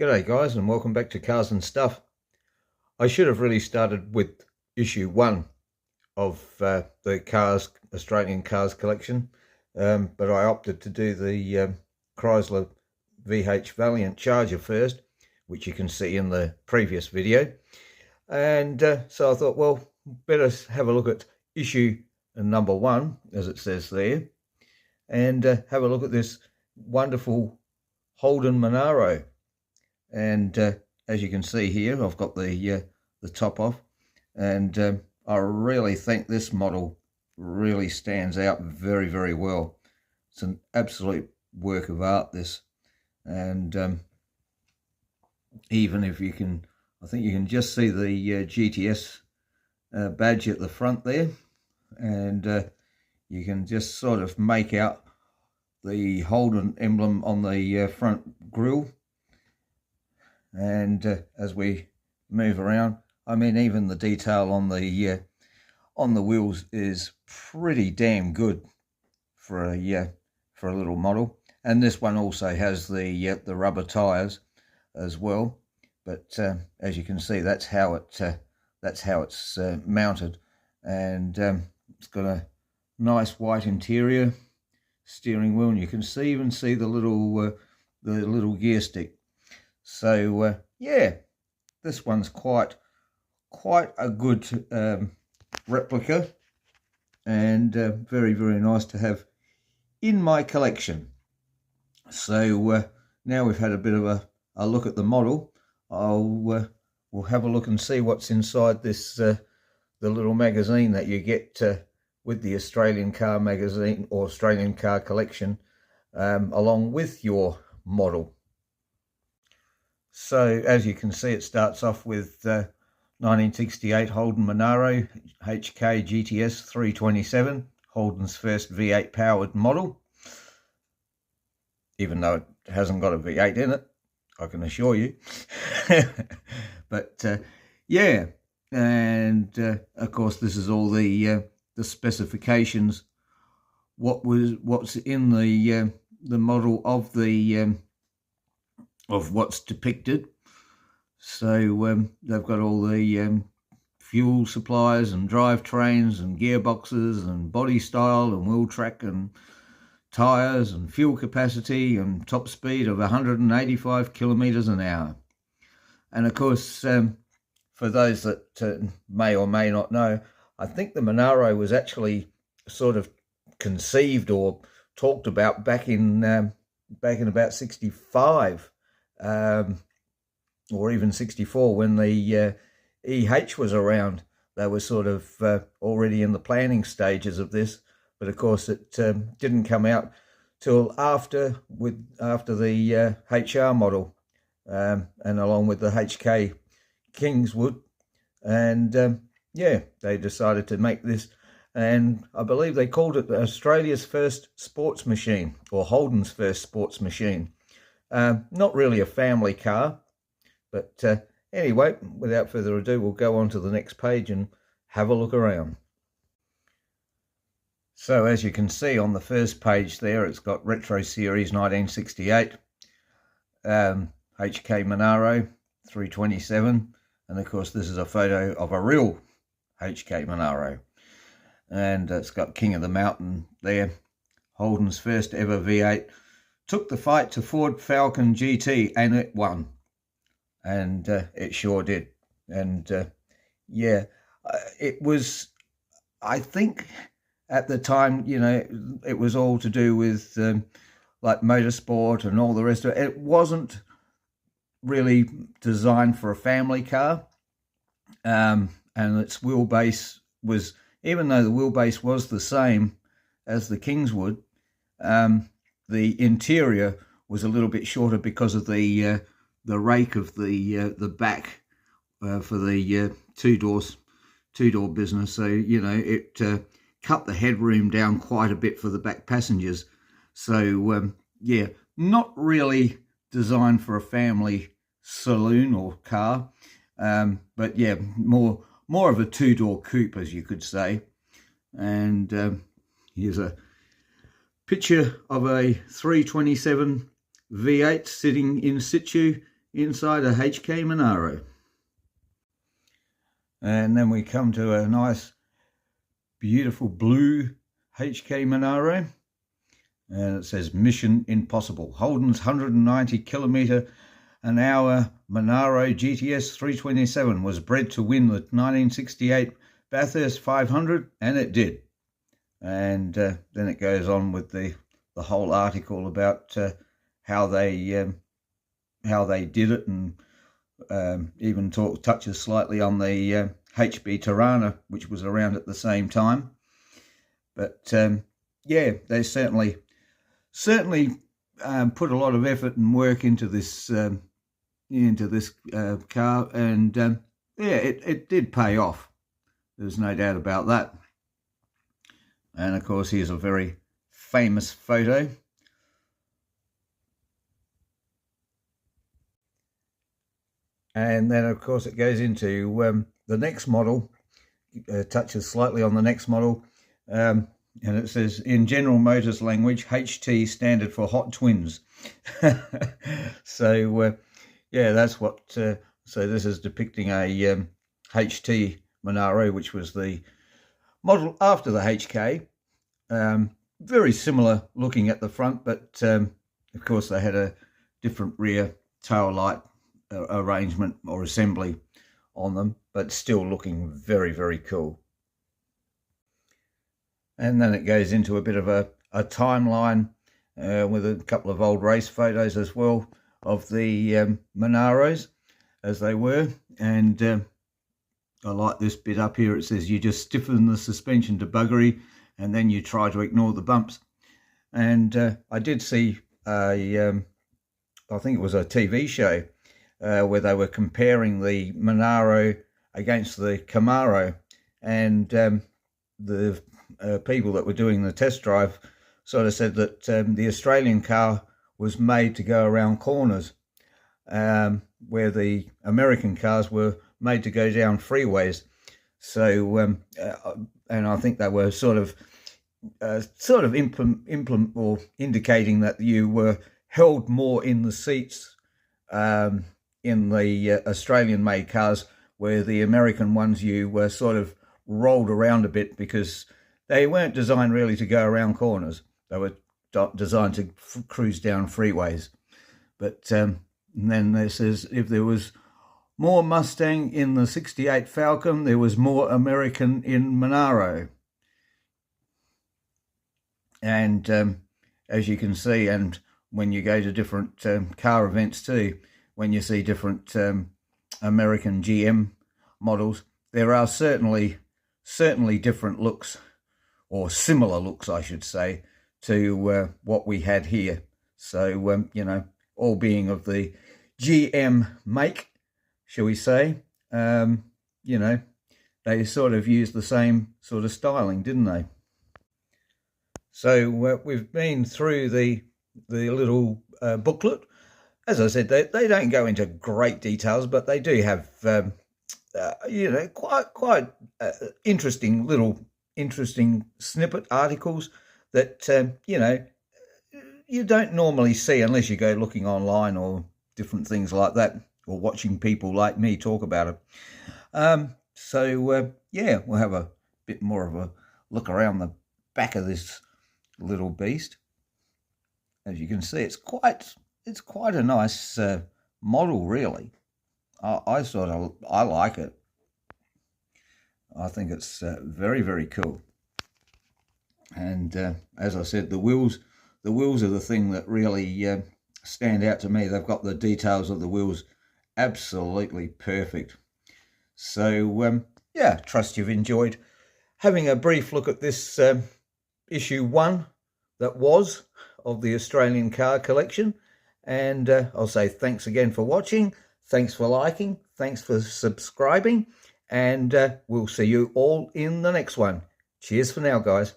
G'day guys, and welcome back to Cars and Stuff. I should have really started with issue 1 of the Australian Cars collection, but I opted to do the Chrysler VH Valiant Charger first, which you can see in the previous video. And so I thought, well, better have a look at issue number 1, as it says there, and have a look at this wonderful Holden Monaro. And as you can see here, I've got the top off, and I really think this model really stands out very, very well. It's an absolute work of art, this. And even if you can, I think you can just see the GTS badge at the front there, and you can just sort of make out the Holden emblem on the front grille. And as we move around, I mean, even the detail on the wheels is pretty damn good for a little model. And this one also has the rubber tires as well. But as you can see, that's how it's mounted, and it's got a nice white interior, steering wheel, and you can even see the little gear stick. So yeah, this one's quite a good replica, and very, very nice to have in my collection. So now we've had a bit of a look at the model, we'll have a look and see what's inside this the little magazine that you get with the Australian Car magazine or Australian Car collection, along with your model. So as you can see, it starts off with 1968 Holden Monaro HK GTS 327, Holden's first V8 powered model, even though it hasn't got a V8 in it, I can assure you. But yeah, and of course this is all the specifications, what's in the model of what's depicted. So they've got all the fuel supplies and drivetrains and gearboxes and body style and wheel track and tires and fuel capacity and top speed of 185 kilometers an hour. And of course, for those that may or may not know, I think the Monaro was actually sort of conceived or talked about back in about 65. Or even 64, when the EH was around. They were sort of already in the planning stages of this, but of course it didn't come out till after the HR model, and along with the HK Kingswood, and yeah, they decided to make this, and I believe they called it Australia's first sports machine, or Holden's first sports machine. Not really a family car, but anyway, without further ado, we'll go on to the next page and have a look around. So as you can see on the first page there, it's got Retro Series 1968, HK Monaro 327, and of course this is a photo of a real HK Monaro, and it's got King of the Mountain there, Holden's first ever V8. Took the fight to Ford Falcon GT, and it won, and it sure did. And yeah, it was, I think at the time, you know, it was all to do with like motorsport and all the rest of it. It wasn't really designed for a family car, and its wheelbase was, even though the wheelbase was the same as the Kingswood, the interior was a little bit shorter because of the rake of the back for the two-door business. So, you know, it cut the headroom down quite a bit for the back passengers. So yeah, not really designed for a family saloon or car, but yeah, more of a two-door coupe, as you could say. And here's a picture of a 327 V8 sitting in situ inside a HK Monaro. And then we come to a nice, beautiful blue HK Monaro. And it says Mission Impossible. Holden's 190km/h Monaro GTS 327 was bred to win the 1968 Bathurst 500, and it did. And then it goes on with the whole article about how they did it, and even touches slightly on the HB Tirana, which was around at the same time. But yeah, they certainly put a lot of effort and work into this car, and yeah, it did pay off. There's no doubt about that. And of course, here's a very famous photo. And then of course it goes into the next model, touches slightly on the next model, and it says, in General Motors language, HT standard for hot twins. So yeah, that's what, so this is depicting a HT Monaro, which was the model after the HK. Very similar looking at the front, but of course they had a different rear tail light arrangement or assembly on them, but still looking very, very cool. And then it goes into a bit of a timeline with a couple of old race photos as well of the Monaros as they were. And I like this bit up here. It says, you just stiffen the suspension to buggery and then you try to ignore the bumps. And I did see I think it was a TV show where they were comparing the Monaro against the Camaro, and the people that were doing the test drive sort of said that the Australian car was made to go around corners, where the American cars were made to go down freeways. So and I think they were sort of indicating that you were held more in the seats in the Australian made cars, where the American ones you were sort of rolled around a bit, because they weren't designed really to go around corners. They were designed to cruise down freeways. But and then it says, if there was more Mustang in the 68 Falcon, there was more American in Monaro. And as you can see, and when you go to different car events too, when you see different American GM models, there are certainly different looks, or similar looks, I should say, to what we had here. So, you know, all being of the GM make, shall we say, you know, they sort of used the same sort of styling, didn't they? So we've been through the little booklet. As I said, they don't go into great details, but they do have, you know, quite interesting snippet articles that, you know, you don't normally see unless you go looking online or different things like that, or watching people like me talk about it. So yeah, we'll have a bit more of a look around the back of this little beast. As you can see, it's quite a nice model, really. I like it. I think it's very, very cool. And as I said, the wheels are the thing that really stand out to me. They've got the details of the wheels absolutely perfect. So yeah, trust you've enjoyed having a brief look at this issue 1 that was of the Australian car collection. And I'll say thanks again for watching, thanks for liking, thanks for subscribing, and we'll see you all in the next one. Cheers for now, guys.